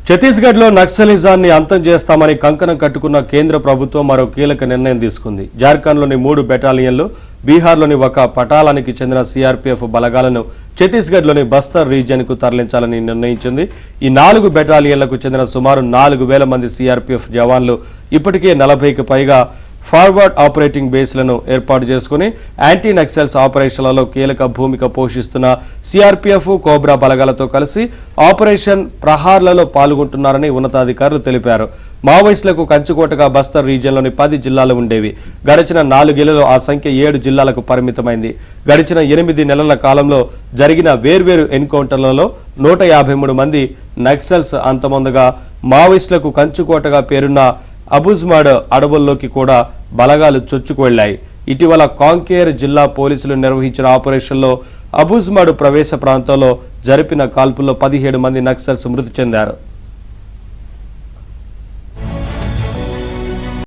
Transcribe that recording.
ఛత్తీస్గఢ్లో నక్సలిజాన్ని అంతం చేస్తామని కంకణం కట్టుకున్న కేంద్ర ప్రభుత్వం మరో కీలక నిర్ణయం తీసుకుంది. జార్ఖండ్లోని 3 బెటాలియన్లు, బీహార్లోని ఒక పటాలానికి చెందిన సిఆర్పీఎఫ్ బలగాలను ఛత్తీస్గఢ్లోని బస్తర్ రీజియన్కు తరలించాలని నిర్ణయించింది. ఈ 4 బెటాలియన్లకు చెందిన సుమారు 4,000 మంది సిఆర్పీఎఫ్ జవాన్లు ఇప్పటికే 40కి పైగా ఫార్వర్డ్ ఆపరేటింగ్ బేస్లను ఏర్పాటు చేసుకుని యాంటీ నక్సల్స్ ఆపరేషన్లలో కీలక భూమిక పోషిస్తున్న సిఆర్పీఎఫ్, కోబ్రా బలగాలతో కలిసి ఆపరేషన్ ప్రహార్లలో పాల్గొంటున్నారని ఉన్నతాధికారులు తెలిపారు. మావోయిస్టులకు కంచుకోటగా బస్తర్ రీజియన్లోని 10 జిల్లాలు ఉండేవి. గడిచిన 4 ఏళ్లలో ఆ సంఖ్య 7 జిల్లాలకు పరిమితమైంది. గడిచిన 8 నెలల కాలంలో జరిగిన వేర్వేరు ఎన్కౌంటర్లలో 153 మంది నక్సల్స్ అంతమొందగా మావోయిస్టులకు కంచుకోటగా పేరున్న అబుజ్మాడ్ అడవుల్లోకి కూడా బలగాలు చొచ్చుకు వెళ్లాయి. ఇటీవల కాంకేర్ జిల్లా పోలీసులు నిర్వహించిన ఆపరేషన్లో అబుజ్మాడ్ ప్రవేశ ప్రాంతంలో జరిపిన కాల్పుల్లో 17 మంది నక్సల్స్ మృతి చెందారు.